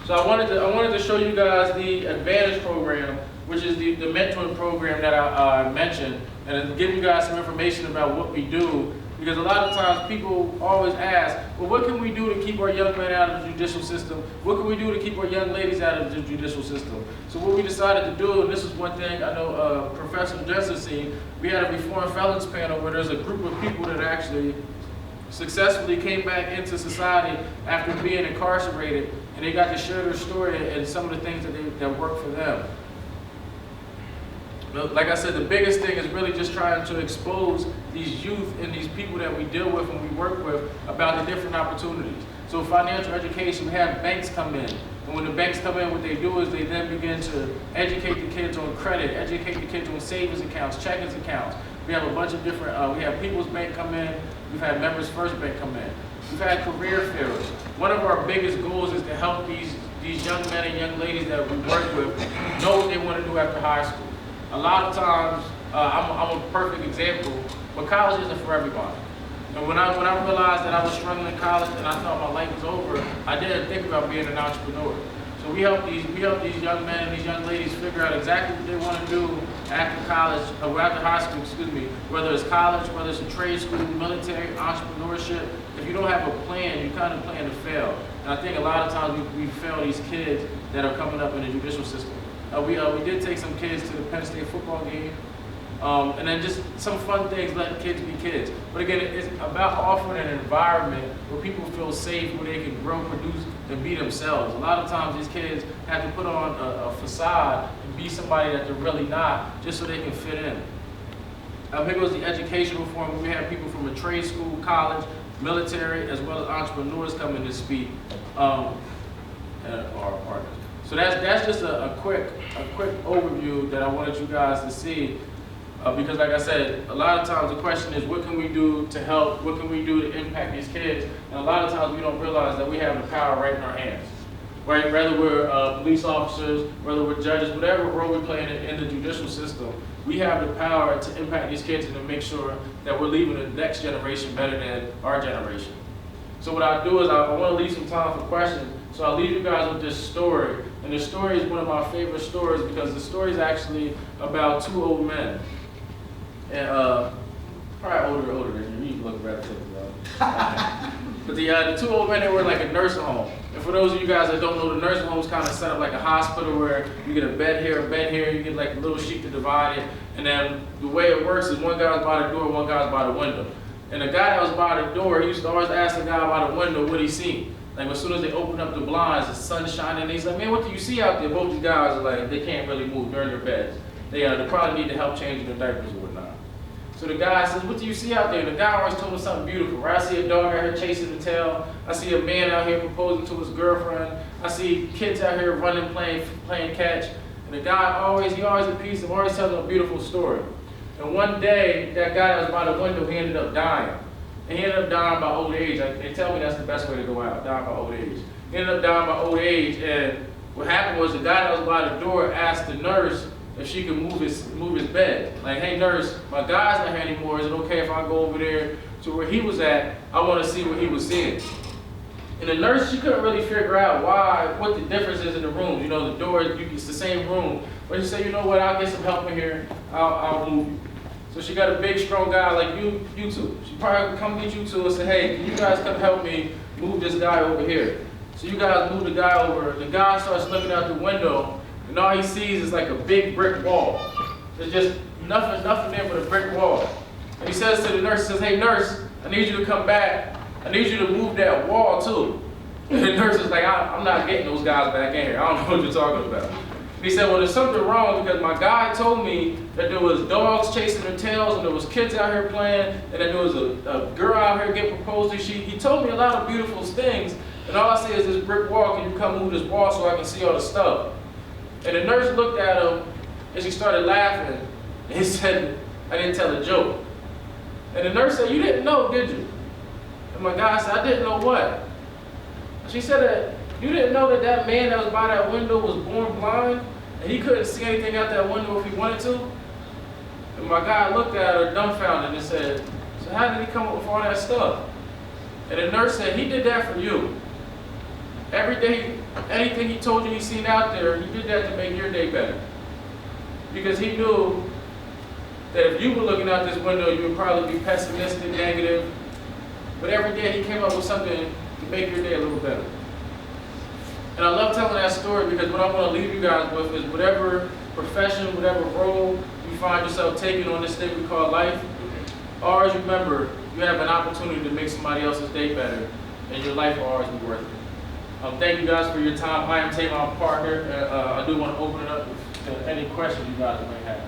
So I wanted to show you guys the Advantage program, which is the mentoring program that I mentioned, and give you guys some information about what we do. Because a lot of times people always ask, well, what can we do to keep our young men out of the judicial system? What can we do to keep our young ladies out of the judicial system? So what we decided to do, and this is one thing I know Professor Jensen seen, we had a reformed felons panel where there's a group of people that actually successfully came back into society after being incarcerated, and they got to share their story and some of the things that work for them. Like I said, the biggest thing is really just trying to expose these youth and these people that we deal with and we work with about the different opportunities. So financial education, we have banks come in. And when the banks come in, what they do is they then begin to educate the kids on credit, educate the kids on savings accounts, checkings accounts. We have a bunch of different, we have People's Bank come in, we've had Members First Bank come in. We've had career fairs. One of our biggest goals is to help these young men and young ladies that we work with know what they want to do after high school. A lot of times, I'm a perfect example, but college isn't for everybody. And when I realized that I was struggling in college and I thought my life was over, I didn't think about being an entrepreneur. So we help these young men and these young ladies figure out exactly what they want to do after college, or after high school, excuse me, whether it's college, whether it's a trade school, military, entrepreneurship. If you don't have a plan, you kind of plan to fail. And I think a lot of times we fail these kids that are coming up in the judicial system. We did take some kids to the Penn State football game, and then just some fun things, letting kids be kids. But again, it's about offering an environment where people feel safe, where they can grow, produce, and be themselves. A lot of times these kids have to put on a facade and be somebody that they're really not, just so they can fit in. Here goes the educational reform, where we have people from a trade school, college, military, as well as entrepreneurs coming to speak, and our partners. So that's just a quick overview that I wanted you guys to see, because like I said, a lot of times the question is, what can we do to help? What can we do to impact these kids? And a lot of times we don't realize that we have the power right in our hands, right? Whether we're police officers, whether we're judges, whatever role we play in the judicial system, we have the power to impact these kids and to make sure that we're leaving the next generation better than our generation. So what I do is I want to leave some time for questions. So I'll leave you guys with this story. And the story is one of my favorite stories because the story is actually about two old men. And probably older than you. You look relatively young. But the two old men, they were like a nursing home. And for those of you guys that don't know, the nursing home is kind of set up like a hospital where you get a bed here, you get like a little sheet to divide it. And then the way it works is one guy's by the door, one guy's by the window. And the guy that was by the door, he used to always ask the guy by the window what he seen. Like as soon as they open up the blinds, the sun's shining, and he's like, man, what do you see out there? Both these guys are like, they can't really move during their beds. They probably need to help changing their diapers or whatnot. So the guy says, what do you see out there? And the guy always told him something beautiful, right? I see a dog out here chasing the tail. I see a man out here proposing to his girlfriend. I see kids out here running, playing catch. And the guy always repeats and always tells him a beautiful story. And one day, that guy that was by the window, he ended up dying. And he ended up dying by old age. They tell me that's the best way to go out, dying by old age. He ended up dying by old age, and what happened was the guy that was by the door asked the nurse if she could move his bed. Like, hey nurse, my guy's not here anymore. Is it okay if I go over there to where he was at? I want to see what he was seeing. And the nurse, she couldn't really figure out what the difference is in the rooms. You know, the door, it's the same room. But she said, you know what, I'll get some help in here. I'll move you. So she got a big, strong guy like you two. She probably would come get you two and say, hey, can you guys come help me move this guy over here? So you guys move the guy over. The guy starts looking out the window, and all he sees is like a big brick wall. There's just nothing there but a brick wall. And he says to the nurse, he says, hey nurse, I need you to come back. I need you to move that wall too. And the nurse is like, I'm not getting those guys back in here. I don't know what you're talking about. He said, well, there's something wrong because my guy told me that there was dogs chasing their tails and there was kids out here playing and that there was a girl out here getting proposed to. He told me a lot of beautiful things, and all I see is this brick wall. Can you come move this wall so I can see all the stuff? And the nurse looked at him and she started laughing. And he said, I didn't tell a joke. And the nurse said, you didn't know, did you? And my guy said, I didn't know what? She said that you didn't know that man that was by that window was born blind and he couldn't see anything out that window if he wanted to? And my guy looked at her dumbfounded and said, so how did he come up with all that stuff? And the nurse said, he did that for you. Every day Anything he told you he seen out there, he did that to make your day better. Because he knew that if you were looking out this window, you would probably be pessimistic, negative. But every day he came up with something to make your day a little better. And I love telling that story because what I want to leave you guys with is whatever profession, whatever role you find yourself taking on this thing we call life, always remember you have an opportunity to make somebody else's day better, and your life will always be worth it. Thank you guys for your time. I am Tavon Parker. I do want to open it up to any questions you guys may have.